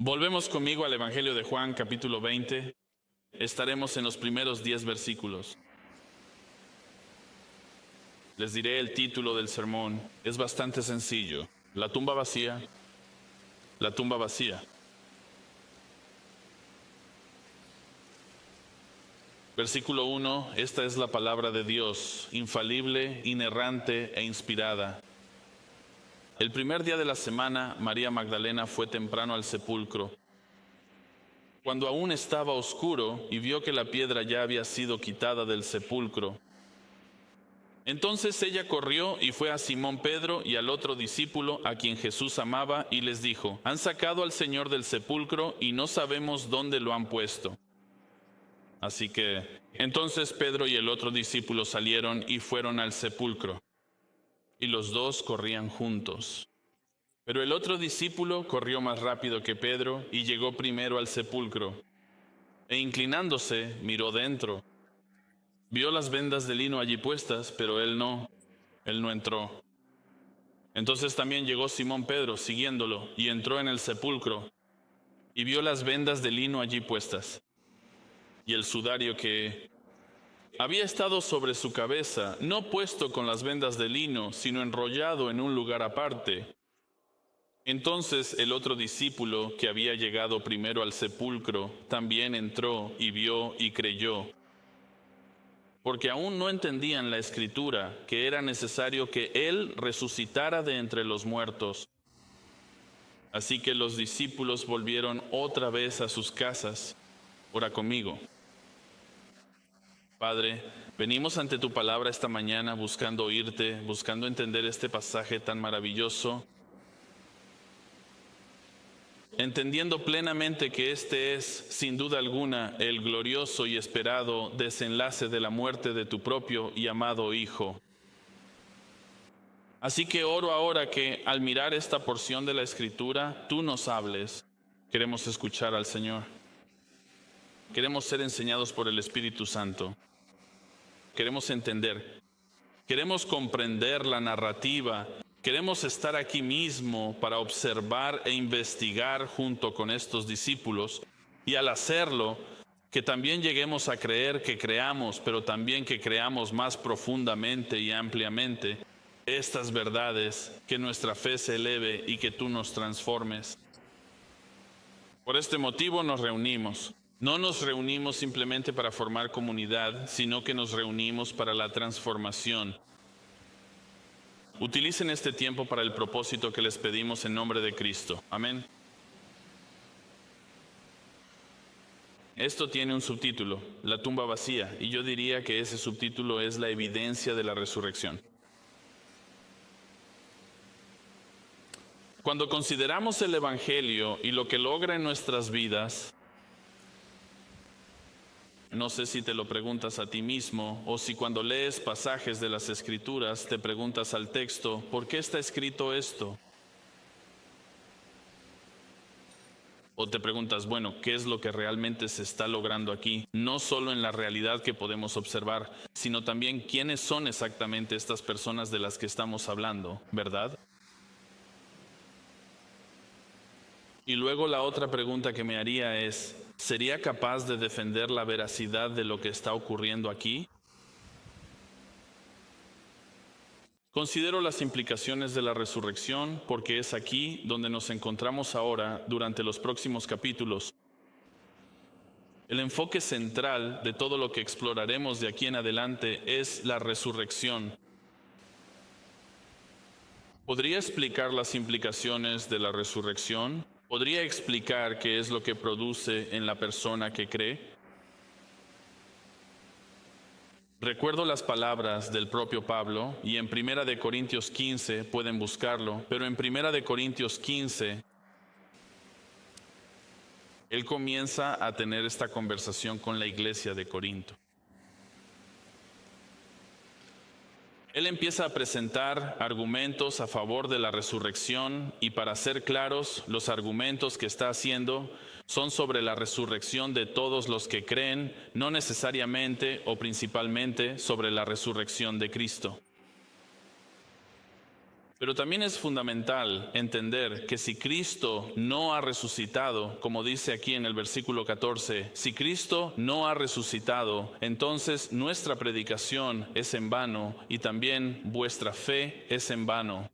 Volvemos conmigo al Evangelio de Juan, capítulo 20. Estaremos en los primeros 10 versículos. Les diré el título del sermón. Es bastante sencillo. La tumba vacía. La tumba vacía. Versículo 1. Esta es la palabra de Dios, infalible, inerrante e inspirada. El primer día de la semana, María Magdalena fue temprano al sepulcro, cuando aún estaba oscuro, y vio que la piedra ya había sido quitada del sepulcro. Entonces ella corrió y fue a Simón Pedro y al otro discípulo a quien Jesús amaba, y les dijo: Han sacado al Señor del sepulcro y no sabemos dónde lo han puesto. Así que entonces Pedro y el otro discípulo salieron y fueron al sepulcro, y los dos corrían juntos. Pero el otro discípulo corrió más rápido que Pedro y llegó primero al sepulcro, e inclinándose miró dentro. Vio las vendas de lino allí puestas, pero él no entró. Entonces también llegó Simón Pedro siguiéndolo, y entró en el sepulcro, y vio las vendas de lino allí puestas, y el sudario que había estado sobre su cabeza, no puesto con las vendas de lino, sino enrollado en un lugar aparte. Entonces el otro discípulo, que había llegado primero al sepulcro, también entró y vio y creyó, porque aún no entendían la escritura, que era necesario que él resucitara de entre los muertos. Así que los discípulos volvieron otra vez a sus casas. Ora conmigo. Padre, venimos ante tu palabra esta mañana buscando oírte, buscando entender este pasaje tan maravilloso, entendiendo plenamente que este es, sin duda alguna, el glorioso y esperado desenlace de la muerte de tu propio y amado Hijo. Así que oro ahora que al mirar esta porción de la Escritura, tú nos hables. Queremos escuchar al Señor. Queremos ser enseñados por el Espíritu Santo. Queremos entender. Queremos comprender la narrativa. Queremos estar aquí mismo para observar e investigar junto con estos discípulos, y al hacerlo, que también lleguemos a creer, que creamos, pero también que creamos más profundamente y ampliamente estas verdades, que nuestra fe se eleve y que tú nos transformes. Por este motivo nos reunimos. No nos reunimos simplemente para formar comunidad, sino que nos reunimos para la transformación. Utilicen este tiempo para el propósito que les pedimos en nombre de Cristo. Amén. Esto tiene un subtítulo, La tumba vacía, y yo diría que ese subtítulo es la evidencia de la resurrección. Cuando consideramos el Evangelio y lo que logra en nuestras vidas, no sé si te lo preguntas a ti mismo, o si cuando lees pasajes de las Escrituras te preguntas al texto: ¿por qué está escrito esto? O te preguntas, bueno, ¿qué es lo que realmente se está logrando aquí? No solo en la realidad que podemos observar, sino también quiénes son exactamente estas personas de las que estamos hablando, ¿verdad? Y luego la otra pregunta que me haría es: ¿sería capaz de defender la veracidad de lo que está ocurriendo aquí? Considero las implicaciones de la resurrección, porque es aquí donde nos encontramos ahora durante los próximos capítulos. El enfoque central de todo lo que exploraremos de aquí en adelante es la resurrección. ¿Podría explicar las implicaciones de la resurrección? ¿Podría explicar qué es lo que produce en la persona que cree? Recuerdo las palabras del propio Pablo, y en 1 de Corintios 15 pueden buscarlo, pero en 1 de Corintios 15 él comienza a tener esta conversación con la iglesia de Corinto. Él empieza a presentar argumentos a favor de la resurrección, y para ser claros, los argumentos que está haciendo son sobre la resurrección de todos los que creen, no necesariamente o principalmente sobre la resurrección de Cristo. Pero también es fundamental entender que si Cristo no ha resucitado, como dice aquí en el versículo 14, si Cristo no ha resucitado, entonces nuestra predicación es en vano y también vuestra fe es en vano.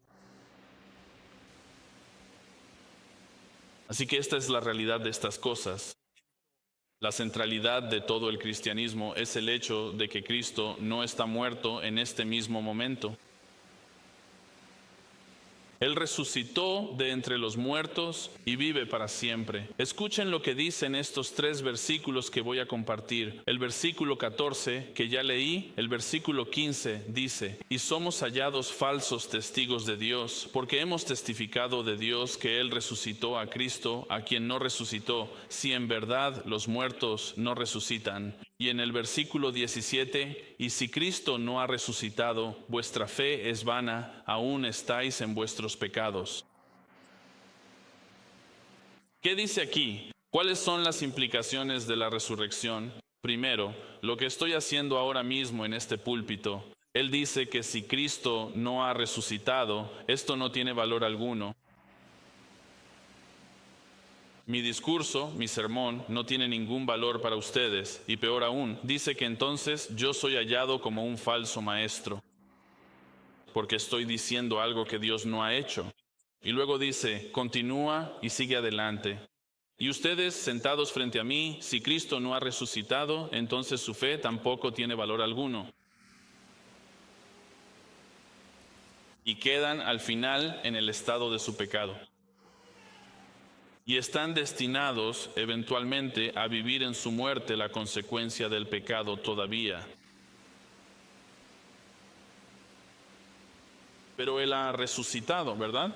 Así que esta es la realidad de estas cosas. La centralidad de todo el cristianismo es el hecho de que Cristo no está muerto en este mismo momento. Él resucitó de entre los muertos y vive para siempre. Escuchen lo que dicen estos 3 versículos que voy a compartir. El versículo 14, que ya leí, el versículo 15 dice: y somos hallados falsos testigos de Dios, porque hemos testificado de Dios que Él resucitó a Cristo, a quien no resucitó, si en verdad los muertos no resucitan. Y en el versículo 17, y si Cristo no ha resucitado, vuestra fe es vana, aún estáis en vuestros pecados. ¿Qué dice aquí? ¿Cuáles son las implicaciones de la resurrección? Primero, lo que estoy haciendo ahora mismo en este púlpito. Él dice que si Cristo no ha resucitado, esto no tiene valor alguno. Mi discurso, mi sermón, no tiene ningún valor para ustedes, y peor aún, dice que entonces yo soy hallado como un falso maestro, porque estoy diciendo algo que Dios no ha hecho. Y luego dice, continúa y sigue adelante. Y ustedes, sentados frente a mí, si Cristo no ha resucitado, entonces su fe tampoco tiene valor alguno. Y quedan al final en el estado de su pecado. Y están destinados eventualmente a vivir en su muerte la consecuencia del pecado todavía. Pero Él ha resucitado, ¿verdad?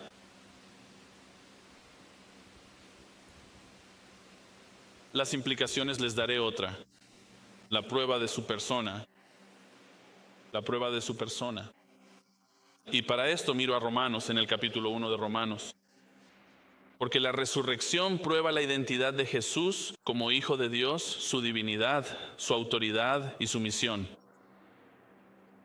Las implicaciones les daré otra. La prueba de su persona. La prueba de su persona. Y para esto miro a Romanos en el capítulo 1 de Romanos. Porque la resurrección prueba la identidad de Jesús como Hijo de Dios, su divinidad, su autoridad y su misión.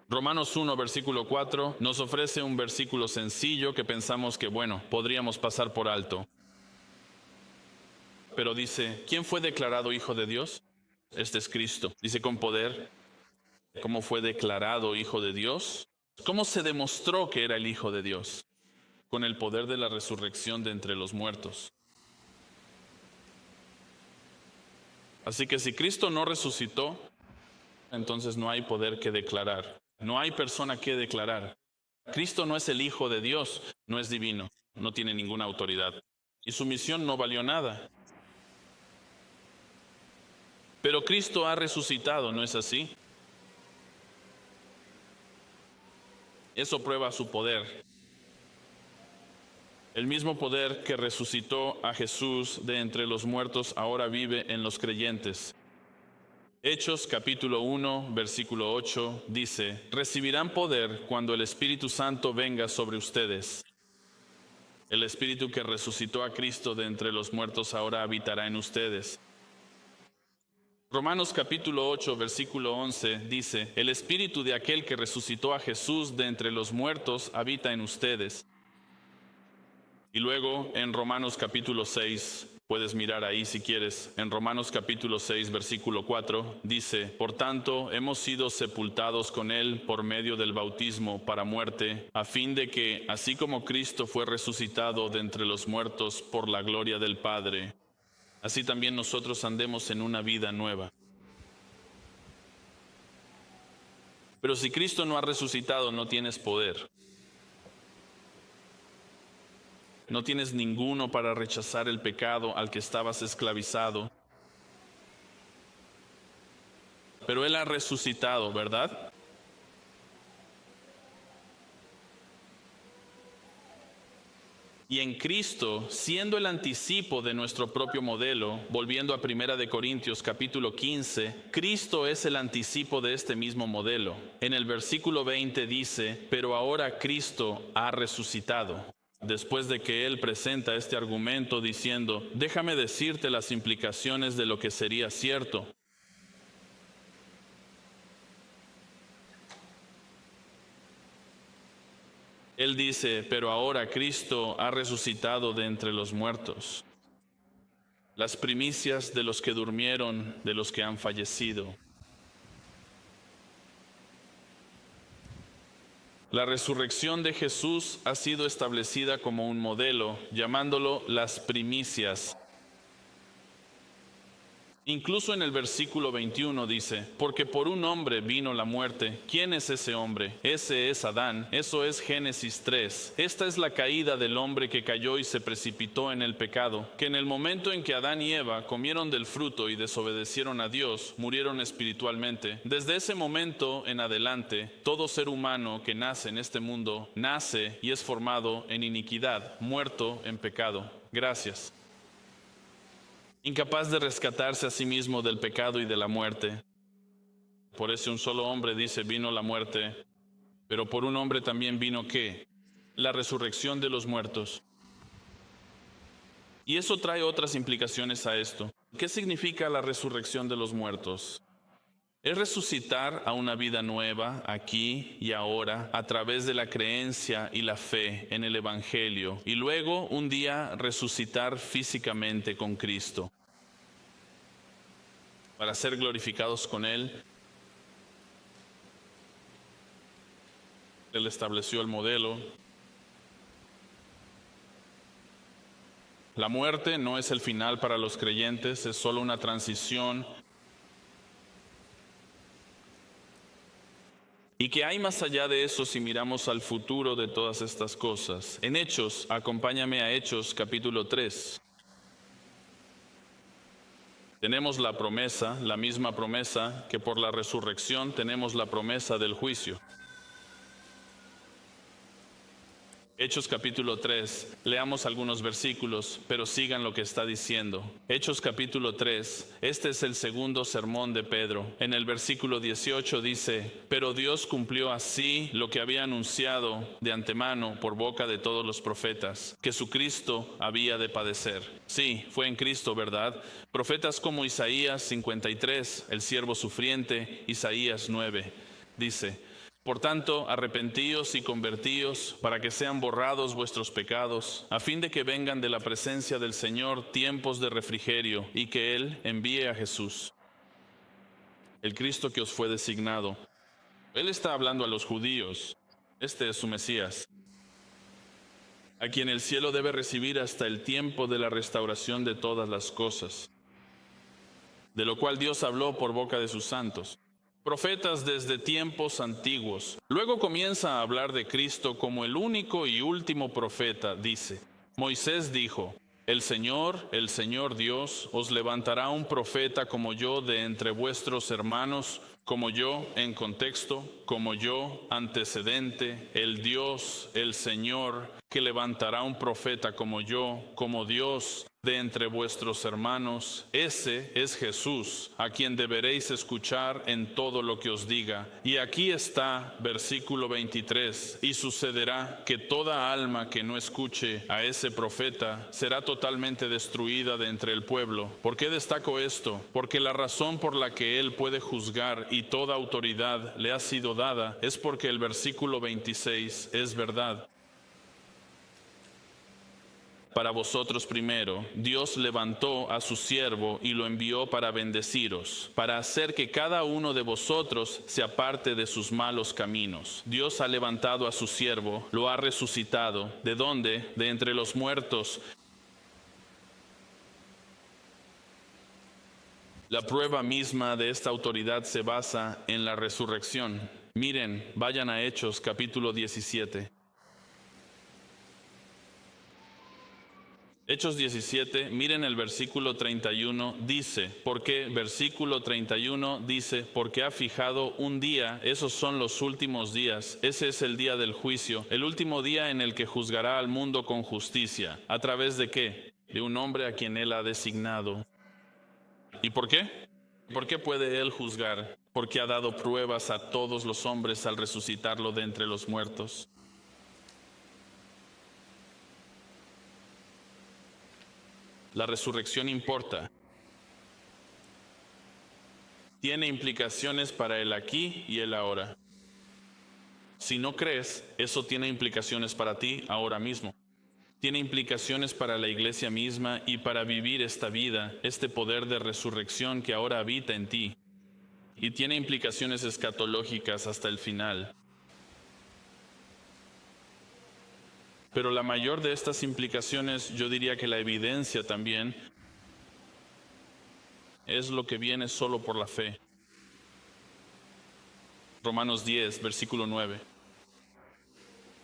Romanos 1, versículo 4, nos ofrece un versículo sencillo que pensamos que, bueno, podríamos pasar por alto. Pero dice, ¿quién fue declarado Hijo de Dios? Este es Cristo. Dice con poder, ¿cómo fue declarado Hijo de Dios? ¿Cómo se demostró que era el Hijo de Dios? Con el poder de la resurrección de entre los muertos. Así que si Cristo no resucitó, entonces no hay poder que declarar. No hay persona que declarar. Cristo no es el Hijo de Dios, no es divino, no tiene ninguna autoridad. Y su misión no valió nada. Pero Cristo ha resucitado, ¿no es así? Eso prueba su poder. El mismo poder que resucitó a Jesús de entre los muertos ahora vive en los creyentes. Hechos capítulo 1, versículo 8 dice, recibirán poder cuando el Espíritu Santo venga sobre ustedes. El Espíritu que resucitó a Cristo de entre los muertos ahora habitará en ustedes. Romanos capítulo 8, versículo 11 dice, el Espíritu de aquel que resucitó a Jesús de entre los muertos habita en ustedes. Y luego en Romanos capítulo 6, puedes mirar ahí si quieres, en Romanos capítulo 6, versículo 4, dice, por tanto, hemos sido sepultados con Él por medio del bautismo para muerte, a fin de que, así como Cristo fue resucitado de entre los muertos por la gloria del Padre, así también nosotros andemos en una vida nueva. Pero si Cristo no ha resucitado, no tienes poder. No tienes ninguno para rechazar el pecado al que estabas esclavizado. Pero Él ha resucitado, ¿verdad? Y en Cristo, siendo el anticipo de nuestro propio modelo, volviendo a 1 de Corintios capítulo 15, Cristo es el anticipo de este mismo modelo. En el versículo 20 dice, pero ahora Cristo ha resucitado. Después de que Él presenta este argumento diciendo, déjame decirte las implicaciones de lo que sería cierto. Él dice, pero ahora Cristo ha resucitado de entre los muertos, las primicias de los que durmieron, de los que han fallecido. La resurrección de Jesús ha sido establecida como un modelo, llamándolo las primicias. Incluso en el versículo 21 dice, porque por un hombre vino la muerte. ¿Quién es ese hombre? Ese es Adán. Eso es Génesis 3. Esta es la caída del hombre que cayó y se precipitó en el pecado, que en el momento en que Adán y Eva comieron del fruto y desobedecieron a Dios, murieron espiritualmente. Desde ese momento en adelante, todo ser humano que nace en este mundo, nace y es formado en iniquidad, muerto en pecado. Gracias. Incapaz de rescatarse a sí mismo del pecado y de la muerte. Por ese un solo hombre, dice, vino la muerte, pero por un hombre también vino ¿qué? La resurrección de los muertos. Y eso trae otras implicaciones a esto. ¿Qué significa la resurrección de los muertos? Es resucitar a una vida nueva aquí y ahora a través de la creencia y la fe en el Evangelio y luego un día resucitar físicamente con Cristo para ser glorificados con Él. Él estableció el modelo. La muerte no es el final para los creyentes, es solo una transición. ¿Y qué hay más allá de eso si miramos al futuro de todas estas cosas? En Hechos, acompáñame a Hechos capítulo 3. Tenemos la promesa, la misma promesa, que por la resurrección tenemos la promesa del juicio. Hechos capítulo 3, leamos algunos versículos, pero sigan lo que está diciendo. Hechos capítulo 3, este es el segundo sermón de Pedro. En el versículo 18 dice, pero Dios cumplió así lo que había anunciado de antemano por boca de todos los profetas, que su Cristo había de padecer. Sí, fue en Cristo, ¿verdad? Profetas como Isaías 53, el siervo sufriente, Isaías 9, dice, por tanto, arrepentíos y convertíos para que sean borrados vuestros pecados, a fin de que vengan de la presencia del Señor tiempos de refrigerio y que Él envíe a Jesús, el Cristo que os fue designado. Él está hablando a los judíos. Este es su Mesías, a quien el cielo debe recibir hasta el tiempo de la restauración de todas las cosas, de lo cual Dios habló por boca de sus santos profetas desde tiempos antiguos. Luego comienza a hablar de Cristo como el único y último profeta. Dice, Moisés dijo, el Señor Dios, os levantará un profeta como yo de entre vuestros hermanos, como yo en contexto, como yo antecedente, el Dios, el Señor, que levantará un profeta como yo, como Dios de entre vuestros hermanos. Ese es Jesús, a quien deberéis escuchar en todo lo que os diga. Y aquí está, versículo 23, y sucederá que toda alma que no escuche a ese profeta será totalmente destruida de entre el pueblo. ¿Por qué destaco esto? Porque la razón por la que él puede juzgar y toda autoridad le ha sido dada es porque el versículo 26 es verdad. Para vosotros primero, Dios levantó a su siervo y lo envió para bendeciros, para hacer que cada uno de vosotros se aparte de sus malos caminos. Dios ha levantado a su siervo, lo ha resucitado. ¿De dónde? De entre los muertos. La prueba misma de esta autoridad se basa en la resurrección. Miren, vayan a Hechos capítulo 17. Hechos 17, miren el versículo 31, dice, porque versículo 31 dice, porque ha fijado un día, esos son los últimos días, ese es el día del juicio, el último día en el que juzgará al mundo con justicia. ¿A través de qué? De un hombre a quien él ha designado. ¿Y por qué? ¿Por qué puede él juzgar? Porque ha dado pruebas a todos los hombres al resucitarlo de entre los muertos. La resurrección importa. Tiene implicaciones para el aquí y el ahora. Si no crees, eso tiene implicaciones para ti ahora mismo. Tiene implicaciones para la iglesia misma y para vivir esta vida, este poder de resurrección que ahora habita en ti. Y tiene implicaciones escatológicas hasta el final. Pero la mayor de estas implicaciones, yo diría que la evidencia también, es lo que viene solo por la fe. Romanos 10, versículo 9.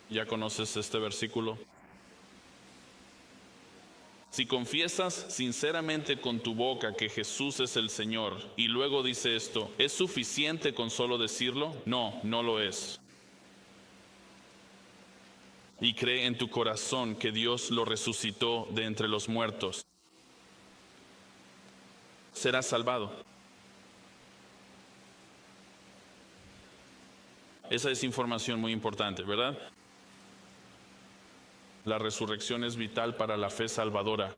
¿Ya conoces este versículo? Si confiesas sinceramente con tu boca que Jesús es el Señor y luego dice esto, ¿es suficiente con solo decirlo? No, no lo es. Y cree en tu corazón que Dios lo resucitó de entre los muertos. Serás salvado. Esa es información muy importante, ¿verdad? La resurrección es vital para la fe salvadora.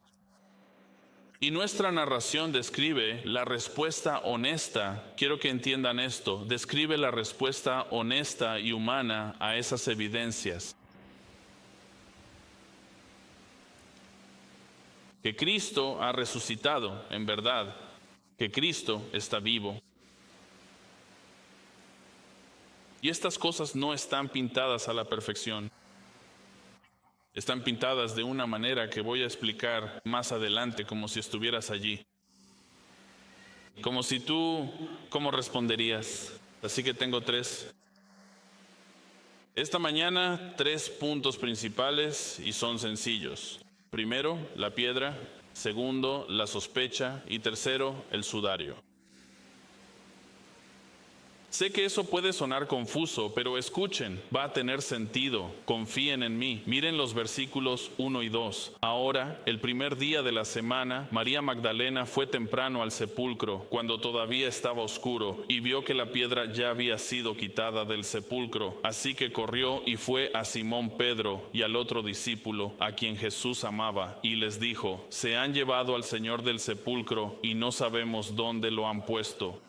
Y nuestra narración describe la respuesta honesta, quiero que entiendan esto, describe la respuesta honesta y humana a esas evidencias. Que Cristo ha resucitado, en verdad, que Cristo está vivo. Y estas cosas no están pintadas a la perfección. Están pintadas de una manera que voy a explicar más adelante, como si estuvieras allí. Como si tú, ¿cómo responderías? Así que tengo 3. Esta mañana 3 puntos principales y son sencillos. Primero, la piedra. Segundo, la sospecha. Y tercero, el sudario. Sé que eso puede sonar confuso, pero escuchen, va a tener sentido. Confíen en mí. Miren los versículos 1 y 2. Ahora, el primer día de la semana, María Magdalena fue temprano al sepulcro, cuando todavía estaba oscuro, y vio que la piedra ya había sido quitada del sepulcro. Así que corrió y fue a Simón Pedro y al otro discípulo, a quien Jesús amaba, y les dijo, se han llevado al Señor del sepulcro y no sabemos dónde lo han puesto.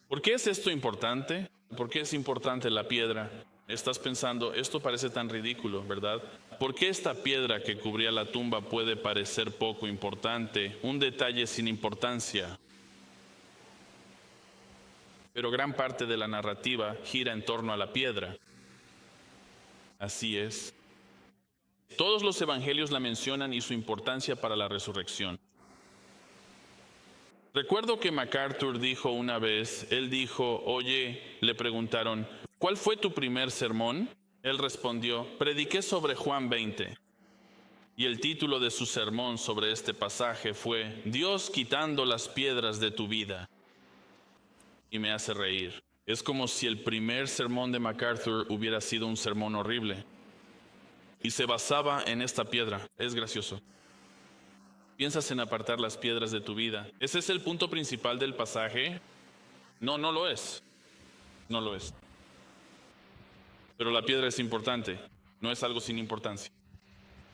¿Por qué es esto importante? ¿Por qué es importante la piedra? Estás pensando, esto parece tan ridículo, ¿verdad? ¿Por qué esta piedra que cubría la tumba puede parecer poco importante? Un detalle sin importancia. Pero gran parte de la narrativa gira en torno a la piedra. Así es. Todos los evangelios la mencionan y su importancia para la resurrección. Recuerdo que MacArthur dijo una vez, él dijo, oye, le preguntaron, ¿cuál fue tu primer sermón? Él respondió, prediqué sobre Juan 20. Y el título de su sermón sobre este pasaje fue, Dios quitando las piedras de tu vida. Y me hace reír. Es como si el primer sermón de MacArthur hubiera sido un sermón horrible. Y se basaba en esta piedra. Es gracioso. ¿Piensas en apartar las piedras de tu vida? ¿Ese es el punto principal del pasaje? No, no lo es. No lo es. Pero la piedra es importante. No es algo sin importancia.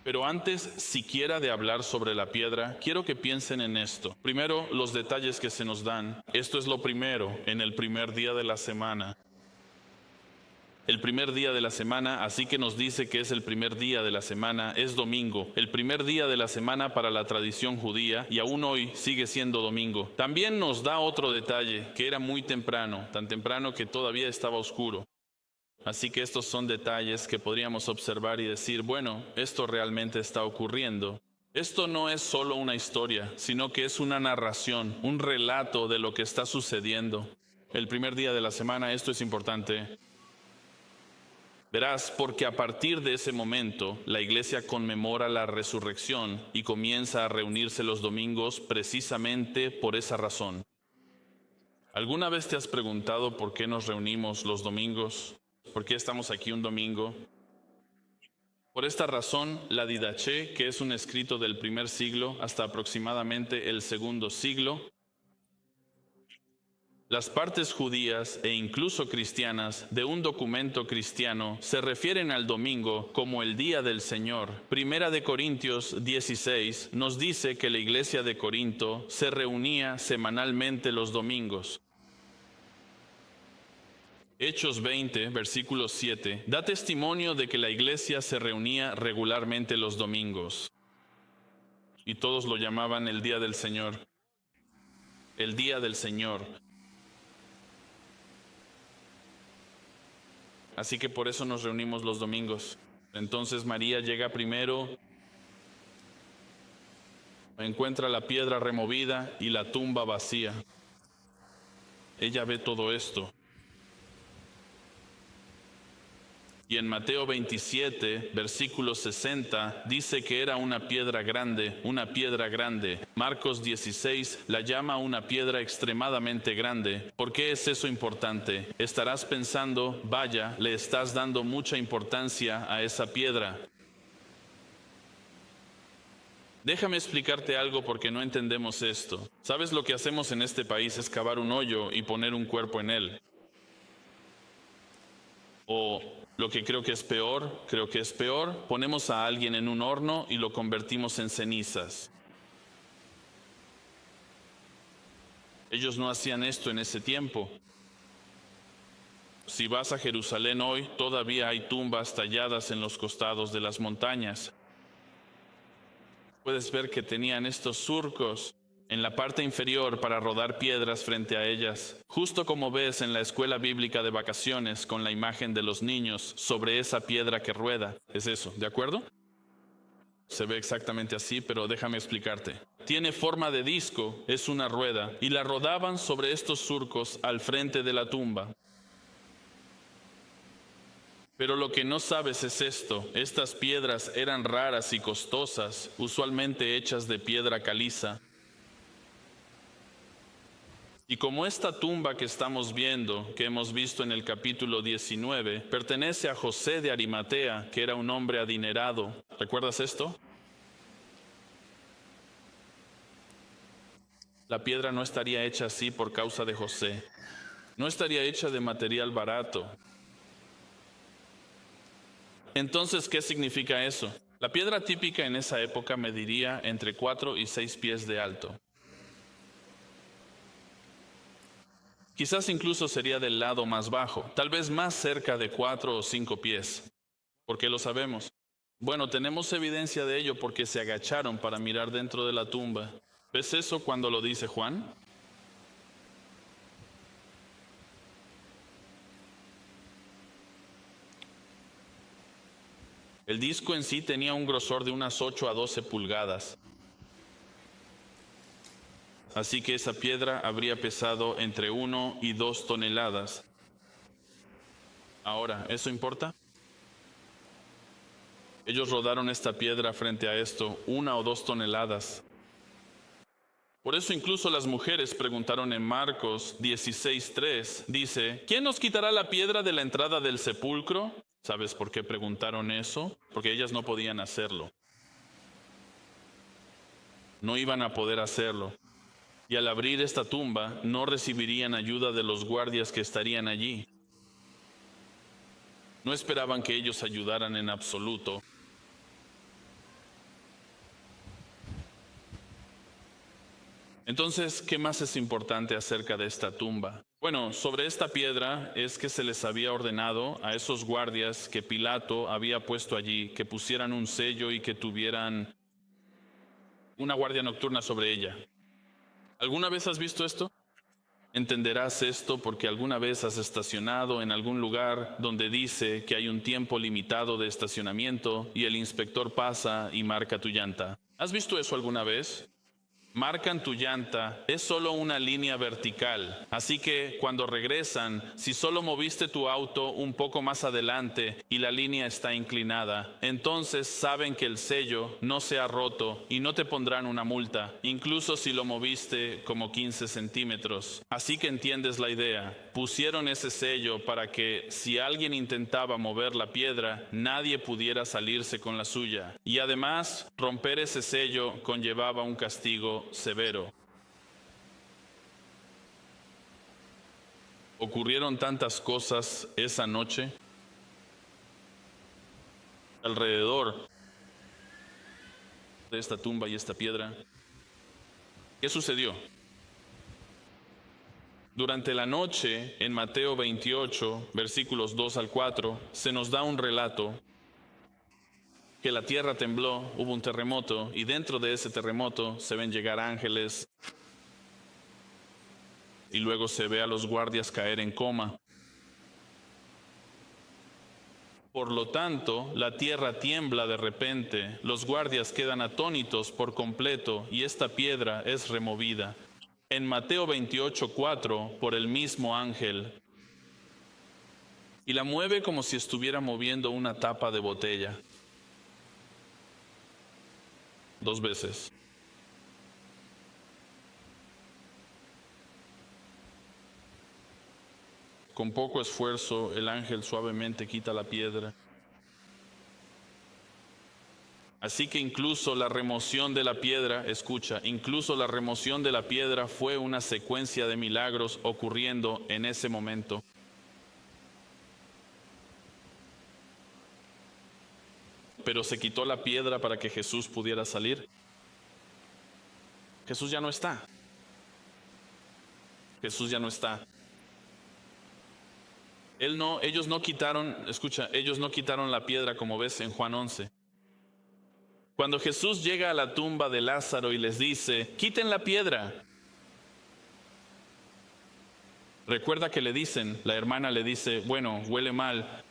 Pero antes siquiera de hablar sobre la piedra, quiero que piensen en esto. Primero, los detalles que se nos dan. Esto es lo primero, en el primer día de la semana. El primer día de la semana, así que nos dice que es el primer día de la semana, es domingo. El primer día de la semana para la tradición judía, y aún hoy sigue siendo domingo. También nos da otro detalle, que era muy temprano, tan temprano que todavía estaba oscuro. Así que estos son detalles que podríamos observar y decir, bueno, esto realmente está ocurriendo. Esto no es solo una historia, sino que es una narración, un relato de lo que está sucediendo. El primer día de la semana, esto es importante. Verás, porque a partir de ese momento la iglesia conmemora la resurrección y comienza a reunirse los domingos precisamente por esa razón. ¿Alguna vez te has preguntado por qué nos reunimos los domingos? ¿Por qué estamos aquí un domingo? Por esta razón, la Didaché, que es un escrito del primer siglo hasta aproximadamente el segundo siglo, las partes judías e incluso cristianas de un documento cristiano se refieren al domingo como el día del Señor. Primera de Corintios 16 nos dice que la iglesia de Corinto se reunía semanalmente los domingos. Hechos 20, versículo 7, da testimonio de que la iglesia se reunía regularmente los domingos y todos lo llamaban el día del Señor. El día del Señor. Así que por eso nos reunimos los domingos. Entonces María llega primero, encuentra la piedra removida y la tumba vacía. Ella ve todo esto. Y en Mateo 27, versículo 60, dice que era una piedra grande, una piedra grande. Marcos 16 la llama una piedra extremadamente grande. ¿Por qué es eso importante? Estarás pensando, vaya, le estás dando mucha importancia a esa piedra. Déjame explicarte algo porque no entendemos esto. ¿Sabes lo que hacemos en este país? Es cavar un hoyo y poner un cuerpo en él. O lo que creo que es peor, ponemos a alguien en un horno y lo convertimos en cenizas. Ellos no hacían esto en ese tiempo. Si vas a Jerusalén hoy, todavía hay tumbas talladas en los costados de las montañas. Puedes ver que tenían estos surcos en la parte inferior para rodar piedras frente a ellas, justo como ves en la escuela bíblica de vacaciones con la imagen de los niños sobre esa piedra que rueda. Es eso, ¿de acuerdo? Se ve exactamente así, pero déjame explicarte. Tiene forma de disco, es una rueda, y la rodaban sobre estos surcos al frente de la tumba. Pero lo que no sabes es esto: estas piedras eran raras y costosas, usualmente hechas de piedra caliza. Y como esta tumba que estamos viendo, que hemos visto en el capítulo 19, pertenece a José de Arimatea, que era un hombre adinerado. ¿Recuerdas esto? La piedra no estaría hecha así por causa de José. No estaría hecha de material barato. Entonces, ¿qué significa eso? La piedra típica en esa época mediría entre 4 y 6 pies de alto. Quizás incluso sería del lado más bajo, tal vez más cerca de 4 o 5 pies. ¿Por qué lo sabemos? Bueno, tenemos evidencia de ello porque se agacharon para mirar dentro de la tumba. ¿Ves eso cuando lo dice Juan? El disco en sí tenía un grosor de unas 8 a 12 pulgadas. Así que esa piedra habría pesado entre 1 y 2 toneladas. Ahora, ¿eso importa? Ellos rodaron esta piedra frente a esto, 1 o 2 toneladas. Por eso incluso las mujeres preguntaron en Marcos 16:3, dice, ¿quién nos quitará la piedra de la entrada del sepulcro? ¿Sabes por qué preguntaron eso? Porque ellas no podían hacerlo. No iban a poder hacerlo. Y al abrir esta tumba, no recibirían ayuda de los guardias que estarían allí. No esperaban que ellos ayudaran en absoluto. Entonces, ¿qué más es importante acerca de esta tumba? Bueno, sobre esta piedra es que se les había ordenado a esos guardias que Pilato había puesto allí, que pusieran un sello y que tuvieran una guardia nocturna sobre ella. ¿Alguna vez has visto esto? Entenderás esto porque alguna vez has estacionado en algún lugar donde dice que hay un tiempo limitado de estacionamiento y el inspector pasa y marca tu llanta. ¿Has visto eso alguna vez? Marcan tu llanta, es solo una línea vertical, así que cuando regresan, si solo moviste tu auto un poco más adelante y la línea está inclinada, entonces saben que el sello no se ha roto y no te pondrán una multa, incluso si lo moviste como 15 centímetros. Así que entiendes la idea. Pusieron ese sello para que si alguien intentaba mover la piedra, nadie pudiera salirse con la suya. Y además, romper ese sello conllevaba un castigo severo. Ocurrieron tantas cosas esa noche alrededor de esta tumba y esta piedra. ¿Qué sucedió? Durante la noche, en Mateo 28, versículos 2 al 4, se nos da un relato que la tierra tembló, hubo un terremoto, y dentro de ese terremoto se ven llegar ángeles, y luego se ve a los guardias caer en coma. Por lo tanto, la tierra tiembla de repente, los guardias quedan atónitos por completo, y esta piedra es removida. En Mateo 28:4, por el mismo ángel, y la mueve como si estuviera moviendo una tapa de botella. 2 veces. Con poco esfuerzo, el ángel suavemente quita la piedra. Así que incluso la remoción de la piedra, escucha, incluso la remoción de la piedra fue una secuencia de milagros ocurriendo en ese momento. Pero se quitó la piedra para que Jesús pudiera salir. Jesús ya no está. Jesús ya no está. Ellos no quitaron, escucha, ellos no quitaron la piedra como ves en Juan 11. Cuando Jesús llega a la tumba de Lázaro y les dice, quiten la piedra. Recuerda que le dicen, la hermana le dice, bueno, huele mal.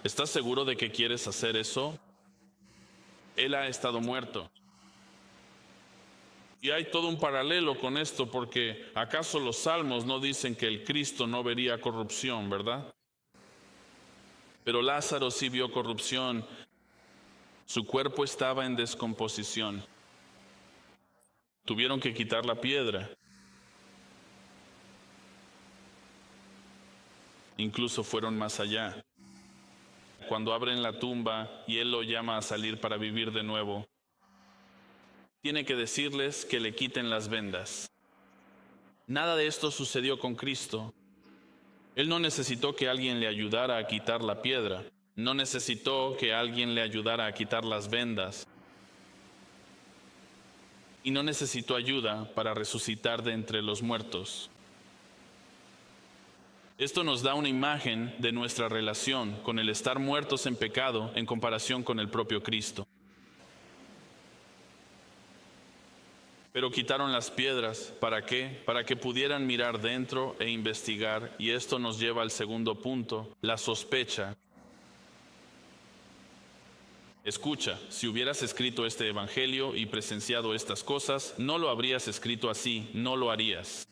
¿Estás seguro de que quieres hacer eso? Él ha estado muerto. Y hay todo un paralelo con esto, porque ¿acaso los salmos no dicen que el Cristo no vería corrupción, verdad? Pero Lázaro sí vio corrupción. Su cuerpo estaba en descomposición. Tuvieron que quitar la piedra. Incluso fueron más allá. Cuando abren la tumba y él lo llama a salir para vivir de nuevo, tiene que decirles que le quiten las vendas. Nada de esto sucedió con Cristo. Él no necesitó que alguien le ayudara a quitar la piedra. No necesitó que alguien le ayudara a quitar las vendas. Y no necesitó ayuda para resucitar de entre los muertos. Esto nos da una imagen de nuestra relación con el estar muertos en pecado en comparación con el propio Cristo. Pero quitaron las piedras, ¿para qué? Para que pudieran mirar dentro e investigar, y esto nos lleva al segundo punto, la sospecha. Escucha, si hubieras escrito este evangelio y presenciado estas cosas, no lo habrías escrito así, no lo harías.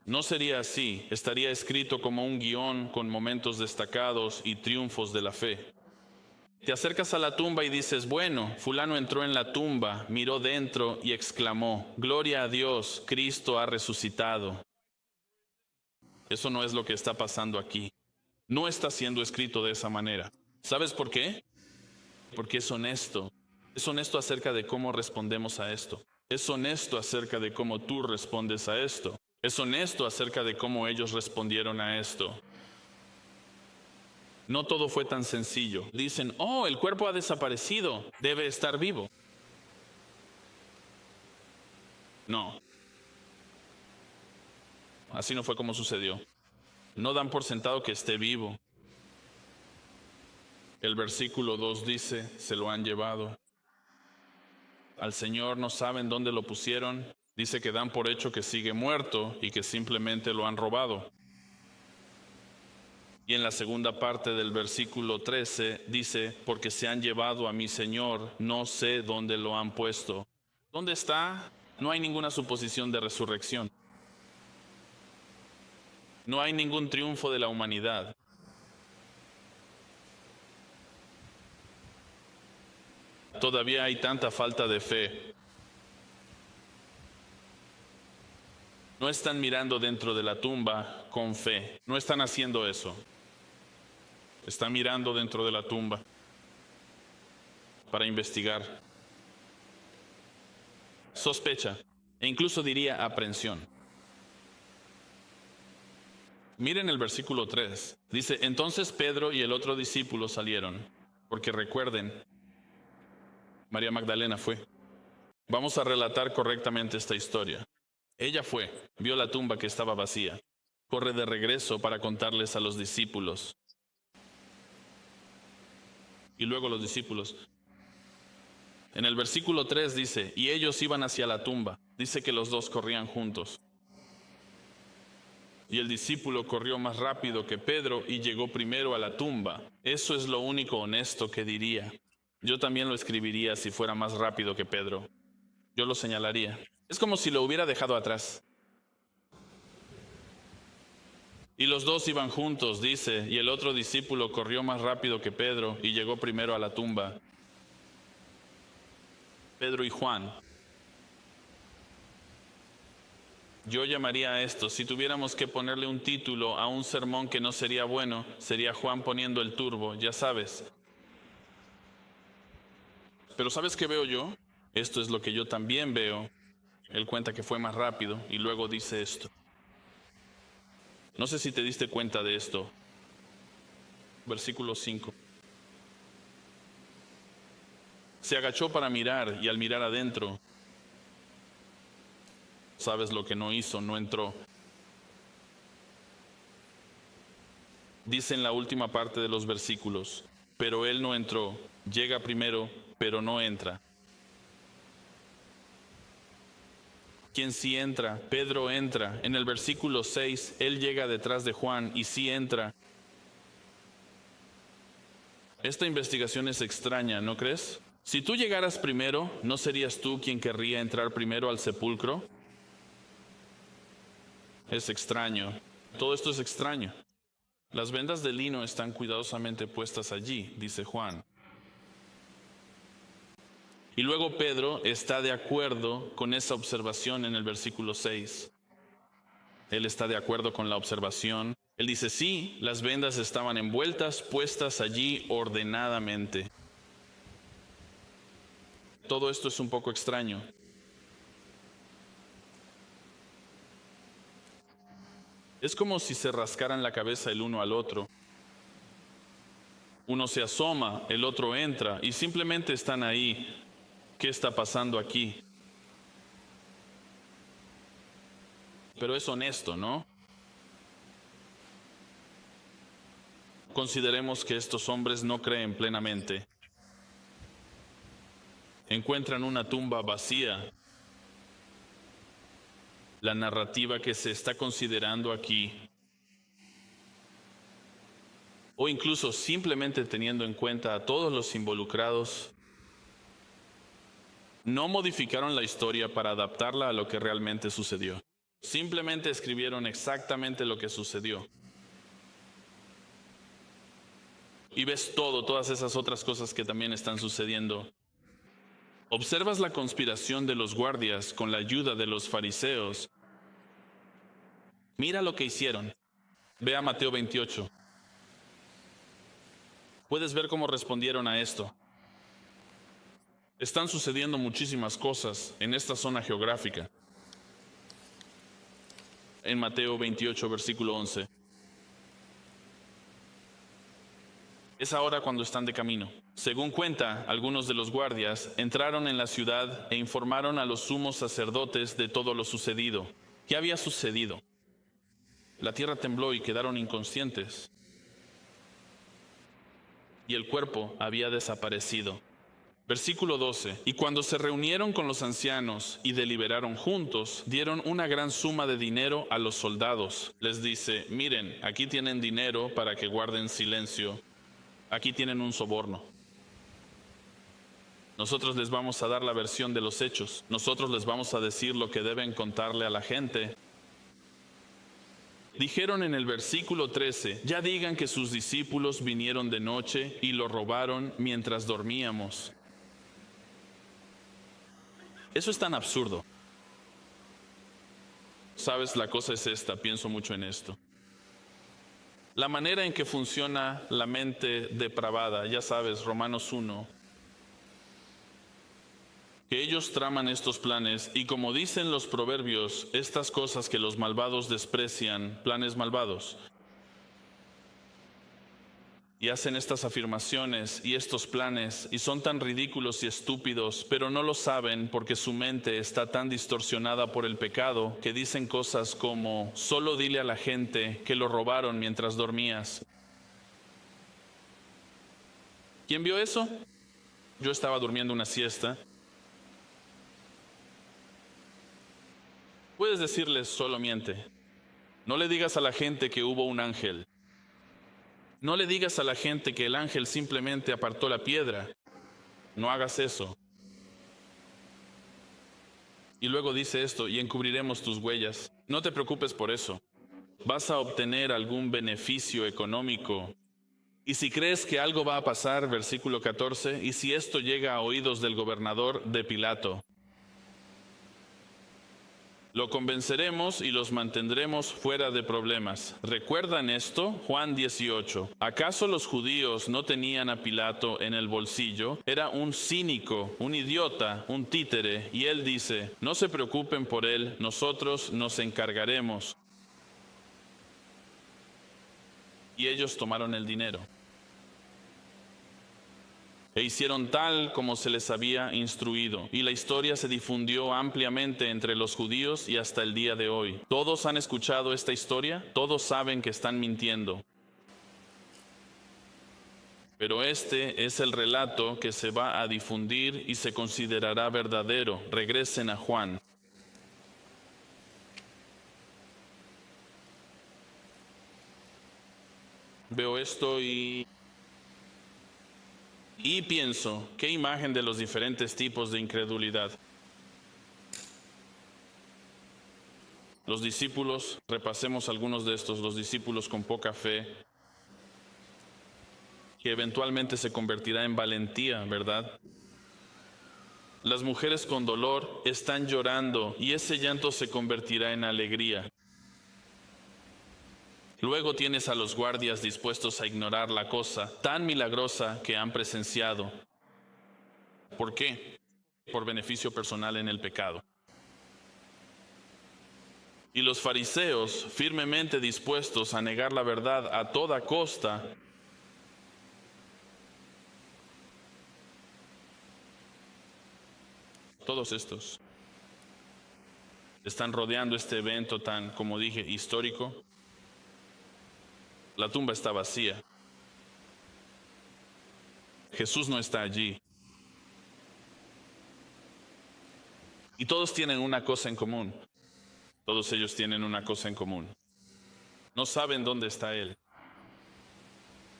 No sería así, estaría escrito como un guión con momentos destacados y triunfos de la fe. Te acercas a la tumba y dices, bueno, fulano entró en la tumba, miró dentro y exclamó, gloria a Dios, Cristo ha resucitado. Eso no es lo que está pasando aquí. No está siendo escrito de esa manera. ¿Sabes por qué? Porque es honesto. Es honesto acerca de cómo respondemos a esto. Es honesto acerca de cómo tú respondes a esto. Es honesto acerca de cómo ellos respondieron a esto. No todo fue tan sencillo. Dicen, oh, el cuerpo ha desaparecido, debe estar vivo. No. Así no fue como sucedió. No dan por sentado que esté vivo. El versículo 2 dice, se lo han llevado. Al Señor no saben dónde lo pusieron. Dice que dan por hecho que sigue muerto y que simplemente lo han robado. Y en la segunda parte del versículo 13 dice, porque se han llevado a mi Señor, no sé dónde lo han puesto. ¿Dónde está? No hay ninguna suposición de resurrección. No hay ningún triunfo de la humanidad. Todavía hay tanta falta de fe. No están mirando dentro de la tumba con fe. No están haciendo eso. Están mirando dentro de la tumba para investigar. Sospecha, e incluso diría aprensión. Miren el versículo 3. Dice, entonces Pedro y el otro discípulo salieron, porque recuerden, María Magdalena fue. Vamos a relatar correctamente esta historia. Ella fue, vio la tumba que estaba vacía. Corre de regreso para contarles a los discípulos. Y luego los discípulos. En el versículo 3 dice, y ellos iban hacia la tumba. Dice que los dos corrían juntos. Y el discípulo corrió más rápido que Pedro y llegó primero a la tumba. Eso es lo único honesto que diría. Yo también lo escribiría si fuera más rápido que Pedro. Yo lo señalaría. Es como si lo hubiera dejado atrás. Y los dos iban juntos, dice, y el otro discípulo corrió más rápido que Pedro y llegó primero a la tumba. Pedro y Juan. Yo llamaría a esto, si tuviéramos que ponerle un título a un sermón que no sería bueno, sería Juan poniendo el turbo, ya sabes. Pero ¿sabes qué veo yo? Esto es lo que yo también veo. Él cuenta que fue más rápido y luego dice esto. No sé si te diste cuenta de esto. Versículo 5. Se agachó para mirar y al mirar adentro, ¿sabes lo que no hizo? No entró. Dice en la última parte de los versículos, pero él no entró, llega primero, pero no entra. Quien sí entra, Pedro entra. En el versículo 6, él llega detrás de Juan y sí entra. Esta investigación es extraña, ¿no crees? Si tú llegaras primero, ¿no serías tú quien querría entrar primero al sepulcro? Es extraño. Todo esto es extraño. Las vendas de lino están cuidadosamente puestas allí, dice Juan. Y luego Pedro está de acuerdo con esa observación en el versículo 6. Él está de acuerdo con la observación. Él dice, sí, las vendas estaban envueltas, puestas allí ordenadamente. Todo esto es un poco extraño. Es como si se rascaran la cabeza el uno al otro. Uno se asoma, el otro entra y simplemente están ahí. ¿Qué está pasando aquí? Pero es honesto, ¿no? Consideremos que estos hombres no creen plenamente. Encuentran una tumba vacía. La narrativa que se está considerando aquí, o incluso simplemente teniendo en cuenta a todos los involucrados, no modificaron la historia para adaptarla a lo que realmente sucedió. Simplemente escribieron exactamente lo que sucedió. Y ves todas esas otras cosas que también están sucediendo. Observas la conspiración de los guardias con la ayuda de los fariseos. Mira lo que hicieron. Ve a Mateo 28. Puedes ver cómo respondieron a esto. Están sucediendo muchísimas cosas en esta zona geográfica. En Mateo 28, versículo 11. Es ahora cuando están de camino. Según cuenta, algunos de los guardias entraron en la ciudad e informaron a los sumos sacerdotes de todo lo sucedido. ¿Qué había sucedido? La tierra tembló y quedaron inconscientes. Y el cuerpo había desaparecido. Versículo 12. Y cuando se reunieron con los ancianos y deliberaron juntos, dieron una gran suma de dinero a los soldados. Les dice, miren, aquí tienen dinero para que guarden silencio. Aquí tienen un soborno. Nosotros les vamos a dar la versión de los hechos. Nosotros les vamos a decir lo que deben contarle a la gente. Dijeron en el versículo 13, ya digan que sus discípulos vinieron de noche y lo robaron mientras dormíamos. Eso es tan absurdo. Sabes, la cosa es esta, pienso mucho en esto. La manera en que funciona la mente depravada, ya sabes, Romanos 1, que ellos traman estos planes y como dicen los proverbios, estas cosas que los malvados desprecian, planes malvados. y hacen estas afirmaciones y estos planes y son tan ridículos y estúpidos, pero no lo saben porque su mente está tan distorsionada por el pecado que dicen cosas como: solo dile a la gente que lo robaron mientras dormías. ¿Quién vio eso? Yo estaba durmiendo una siesta. Puedes decirles: solo miente. No le digas a la gente que hubo un ángel. No le digas a la gente que el ángel simplemente apartó la piedra. No hagas eso. Y luego dice esto: y encubriremos tus huellas. No te preocupes por eso. Vas a obtener algún beneficio económico. Y si crees que algo va a pasar, versículo 14, y si esto llega a oídos del gobernador de Pilato, lo convenceremos y los mantendremos fuera de problemas. ¿Recuerdan esto? Juan 18. ¿Acaso los judíos no tenían a Pilato en el bolsillo? Era un cínico, un idiota, un títere. Y él dice: no se preocupen por él, nosotros nos encargaremos. Y ellos tomaron el dinero e hicieron tal como se les había instruido. Y la historia se difundió ampliamente entre los judíos y hasta el día de hoy. ¿Todos han escuchado esta historia? Todos saben que están mintiendo. Pero este es el relato que se va a difundir y se considerará verdadero. Regresen a Juan. Veo esto y pienso: qué imagen de los diferentes tipos de incredulidad. Los discípulos, repasemos algunos de estos, los discípulos con poca fe, que eventualmente se convertirá en valentía, ¿verdad? Las mujeres con dolor están llorando y ese llanto se convertirá en alegría. Luego tienes a los guardias dispuestos a ignorar la cosa tan milagrosa que han presenciado. ¿Por qué? Por beneficio personal en el pecado. Y los fariseos, firmemente dispuestos a negar la verdad a toda costa, todos estos están rodeando este evento tan, como dije, histórico. La tumba está vacía. Jesús no está allí. Y todos tienen una cosa en común. Todos ellos tienen una cosa en común. No saben dónde está Él.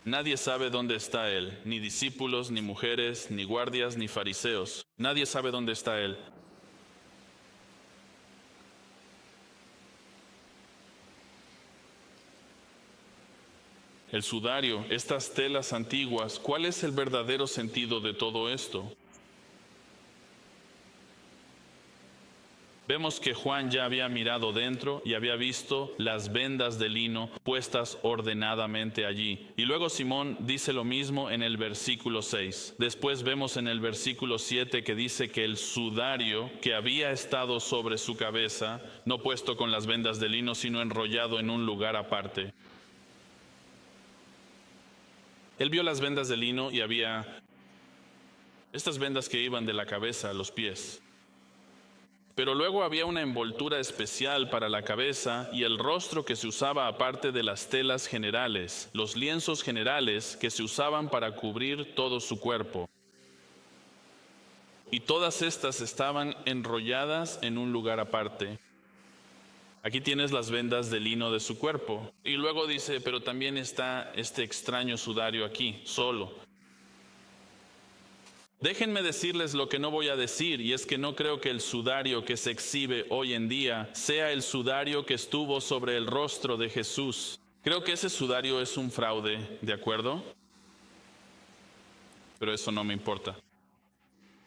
Nadie sabe dónde está Él, ni discípulos, ni mujeres, ni guardias, ni fariseos. Nadie sabe dónde está Él. El sudario, estas telas antiguas, ¿cuál es el verdadero sentido de todo esto? Vemos que Juan ya había mirado dentro y había visto las vendas de lino puestas ordenadamente allí. Y luego Simón dice lo mismo en el versículo 6. Después vemos en el versículo 7 que dice que el sudario que había estado sobre su cabeza, no puesto con las vendas de lino, sino enrollado en un lugar aparte. Él vio las vendas de lino y había estas vendas que iban de la cabeza a los pies. Pero luego había una envoltura especial para la cabeza y el rostro que se usaba aparte de las telas generales, los lienzos generales que se usaban para cubrir todo su cuerpo. Y todas estas estaban enrolladas en un lugar aparte. Aquí tienes las vendas de lino de su cuerpo. Y luego dice, pero también está este extraño sudario aquí, solo. Déjenme decirles lo que no voy a decir, y es que no creo que el sudario que se exhibe hoy en día sea el sudario que estuvo sobre el rostro de Jesús. Creo que ese sudario es un fraude, ¿de acuerdo? Pero eso no me importa.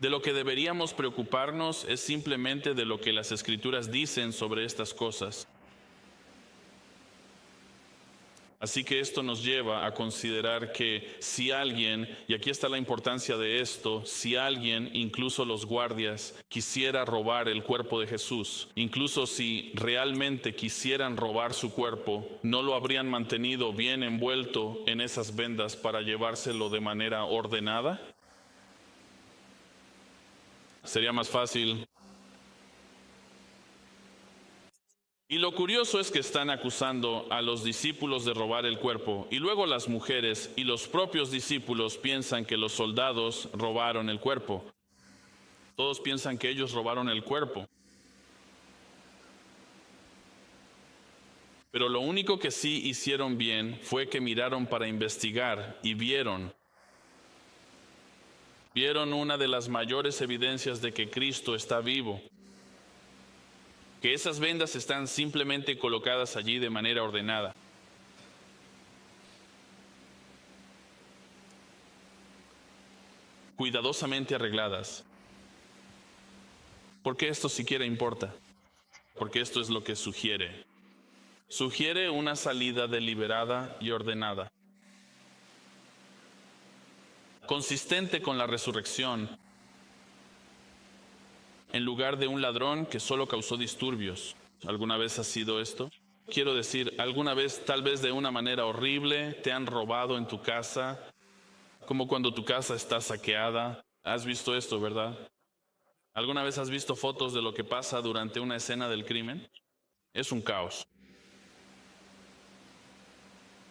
De lo que deberíamos preocuparnos es simplemente de lo que las Escrituras dicen sobre estas cosas. Así que esto nos lleva a considerar que si alguien, y aquí está la importancia de esto, si alguien, incluso los guardias, quisiera robar el cuerpo de Jesús, incluso si realmente quisieran robar su cuerpo, no lo habrían mantenido bien envuelto en esas vendas para llevárselo de manera ordenada. Sería más fácil. Y lo curioso es que están acusando a los discípulos de robar el cuerpo, y luego las mujeres y los propios discípulos piensan que los soldados robaron el cuerpo. Todos piensan que ellos robaron el cuerpo. Pero lo único que sí hicieron bien fue que miraron para investigar y vieron una de las mayores evidencias de que Cristo está vivo. Que esas vendas están simplemente colocadas allí de manera ordenada. Cuidadosamente arregladas. ¿Por qué esto siquiera importa? Porque esto es lo que sugiere. Sugiere una salida deliberada y ordenada. Consistente con la resurrección, en lugar de un ladrón que solo causó disturbios. ¿Alguna vez ha sido esto? Quiero decir, alguna vez, tal vez de una manera horrible, te han robado en tu casa, como cuando tu casa está saqueada. ¿Has visto esto, verdad? ¿Alguna vez has visto fotos de lo que pasa durante una escena del crimen? Es un caos.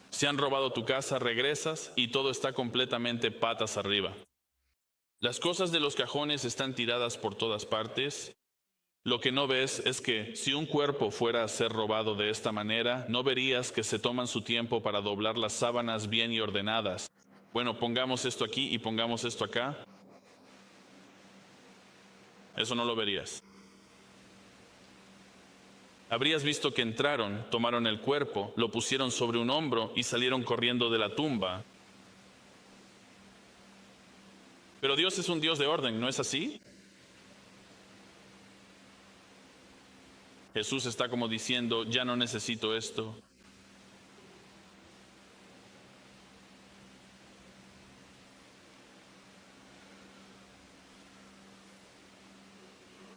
Si han robado tu casa, regresas y todo está completamente patas arriba. Las cosas de los cajones están tiradas por todas partes. Lo que no ves es que si un cuerpo fuera a ser robado de esta manera, no verías que se toman su tiempo para doblar las sábanas bien y ordenadas. Bueno, pongamos esto aquí y pongamos esto acá. Eso no lo verías. Habrías visto que entraron, tomaron el cuerpo, lo pusieron sobre un hombro y salieron corriendo de la tumba. Pero Dios es un Dios de orden, ¿no es así? Jesús está como diciendo, ya no necesito esto.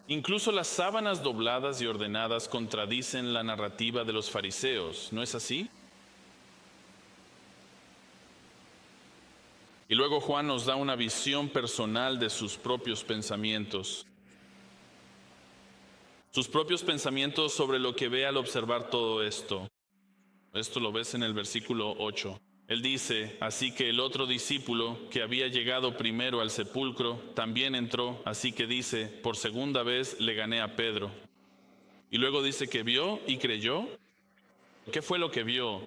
Incluso las sábanas dobladas y ordenadas contradicen la narrativa de los fariseos, ¿no es así? Y luego Juan nos da una visión personal de sus propios pensamientos. Sus propios pensamientos sobre lo que ve al observar todo esto. Esto lo ves en el versículo 8. Él dice, así que el otro discípulo que había llegado primero al sepulcro también entró, así que dice, por segunda vez le gané a Pedro. Y luego dice que vio y creyó. ¿Qué fue lo que vio?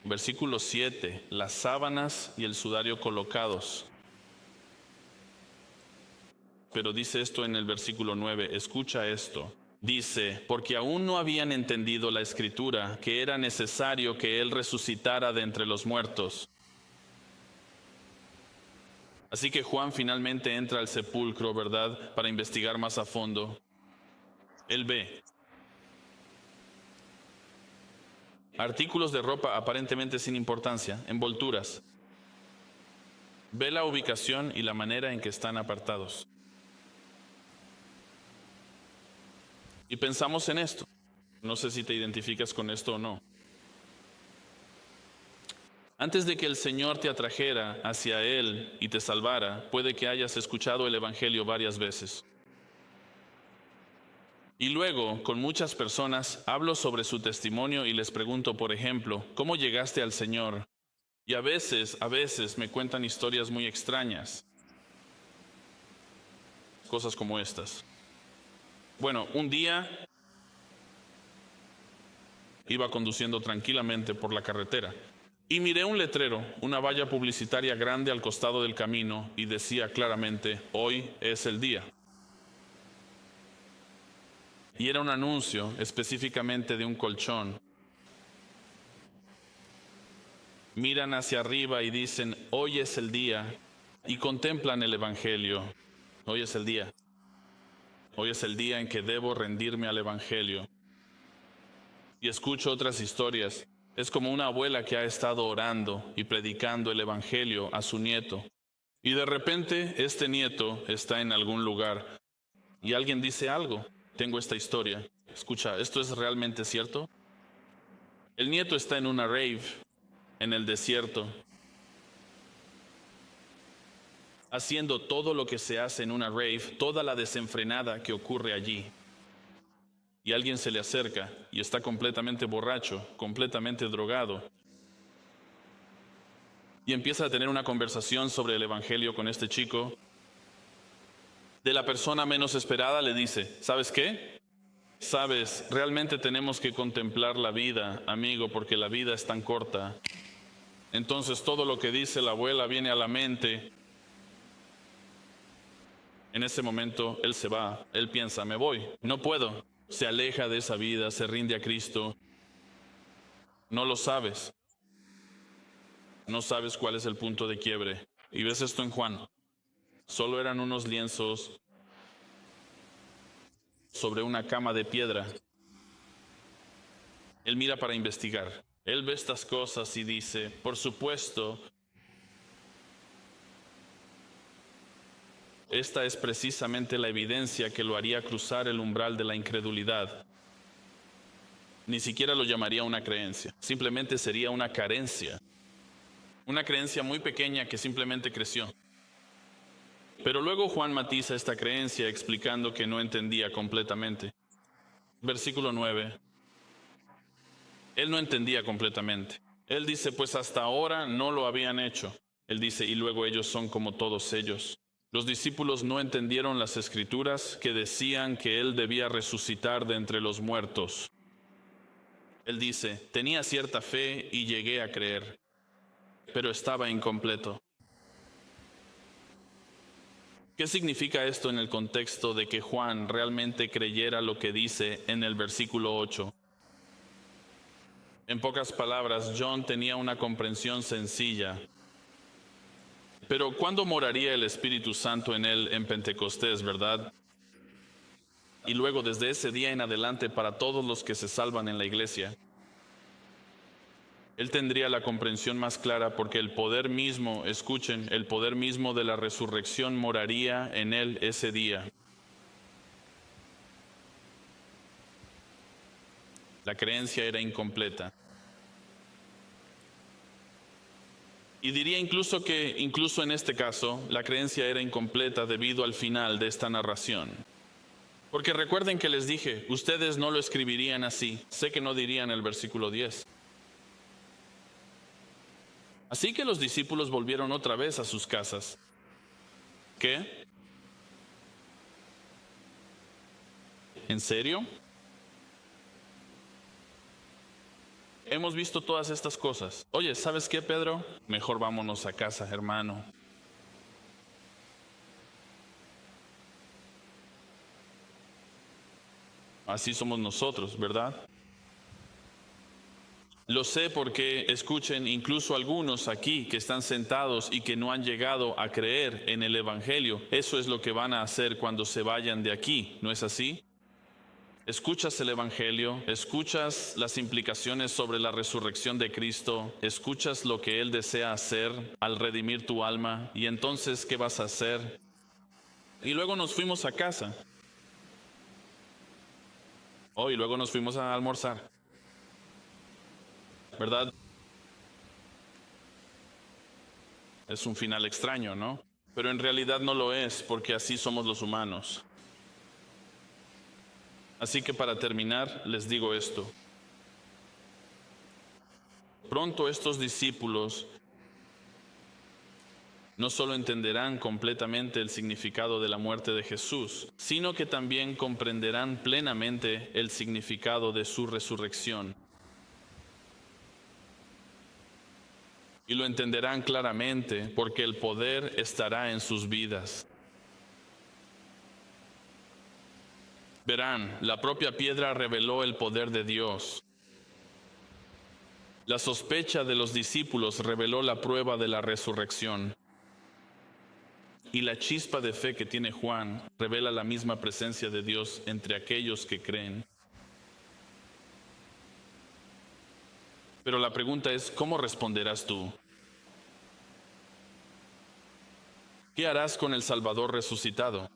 Versículo 7, las sábanas y el sudario colocados. Pero dice esto en el versículo 9, escucha esto. Dice, porque aún no habían entendido la escritura, que era necesario que Él resucitara de entre los muertos. Así que Juan finalmente entra al sepulcro, ¿verdad?, para investigar más a fondo. Él ve artículos de ropa aparentemente sin importancia, envolturas. Ve la ubicación y la manera en que están apartados. Y pensamos en esto. No sé si te identificas con esto o no. Antes de que el Señor te atrajera hacia Él y te salvara, puede que hayas escuchado el Evangelio varias veces. Y luego, con muchas personas, hablo sobre su testimonio y les pregunto, por ejemplo, ¿cómo llegaste al Señor? Y a veces me cuentan historias muy extrañas. Cosas como estas. Bueno, un día iba conduciendo tranquilamente por la carretera y miré un letrero, una valla publicitaria grande al costado del camino y decía claramente, hoy es el día. Y era un anuncio específicamente de un colchón. Miran hacia arriba y dicen, hoy es el día, y contemplan el Evangelio. Hoy es el día. Hoy es el día en que debo rendirme al Evangelio. y escucho otras historias. Es como una abuela que ha estado orando y predicando el Evangelio a su nieto. Y de repente este nieto está en algún lugar y alguien dice algo. Tengo esta historia. Escucha, ¿esto es realmente cierto? El nieto está en una rave en el desierto, haciendo todo lo que se hace en una rave, toda la desenfrenada que ocurre allí. Y alguien se le acerca y está completamente borracho, completamente drogado. Y empieza a tener una conversación sobre el Evangelio con este chico. De la persona menos esperada le dice, ¿sabes qué? Sabes, realmente tenemos que contemplar la vida, amigo, porque la vida es tan corta. Entonces todo lo que dice la abuela viene a la mente. En ese momento él se va, él piensa, me voy, no puedo. Se aleja de esa vida, se rinde a Cristo. No lo sabes. No sabes cuál es el punto de quiebre. Y ves esto en Juan. Solo eran unos lienzos sobre una cama de piedra. Él mira para investigar. Él ve estas cosas y dice, por supuesto, esta es precisamente la evidencia que lo haría cruzar el umbral de la incredulidad. Ni siquiera lo llamaría una creencia, simplemente sería una carencia. Una creencia muy pequeña que simplemente creció. Pero luego Juan matiza esta creencia explicando que no entendía completamente. Versículo 9. Él no entendía completamente. Él dice, pues hasta ahora no lo habían hecho. Él dice, y luego ellos son como todos ellos. Los discípulos no entendieron las escrituras que decían que él debía resucitar de entre los muertos. Él dice, tenía cierta fe y llegué a creer, pero estaba incompleto. ¿Qué significa esto en el contexto de que Juan realmente creyera lo que dice en el versículo 8? En pocas palabras, John tenía una comprensión sencilla. Pero ¿cuándo moraría el Espíritu Santo en él en Pentecostés, verdad? Y luego desde ese día en adelante para todos los que se salvan en la iglesia. Él tendría la comprensión más clara porque el poder mismo, escuchen, el poder mismo de la resurrección moraría en él ese día. La creencia era incompleta. Y diría incluso que, incluso en este caso, la creencia era incompleta debido al final de esta narración. Porque recuerden que les dije, ustedes no lo escribirían así. Sé que no dirían el versículo 10. Así que los discípulos volvieron otra vez a sus casas. ¿Qué? ¿En serio? Hemos visto todas estas cosas. Oye, ¿sabes qué, Pedro? Mejor vámonos a casa, hermano. Así somos nosotros, ¿verdad? Lo sé porque, escuchen, incluso algunos aquí que están sentados y que no han llegado a creer en el Evangelio, eso es lo que van a hacer cuando se vayan de aquí, ¿no es así? Escuchas el Evangelio, escuchas las implicaciones sobre la resurrección de Cristo, escuchas lo que Él desea hacer al redimir tu alma, y entonces, ¿qué vas a hacer? Y luego nos fuimos a casa. Oh, y luego nos fuimos a almorzar, ¿verdad? Es un final extraño, ¿no? Pero en realidad no lo es, porque así somos los humanos. Así que para terminar, les digo esto. Pronto estos discípulos no solo entenderán completamente el significado de la muerte de Jesús, sino que también comprenderán plenamente el significado de su resurrección. Y lo entenderán claramente porque el poder estará en sus vidas. Verán, la propia piedra reveló el poder de Dios. La sospecha de los discípulos reveló la prueba de la resurrección. Y la chispa de fe que tiene Juan revela la misma presencia de Dios entre aquellos que creen. Pero la pregunta es, ¿cómo responderás tú? ¿Qué harás con el Salvador resucitado?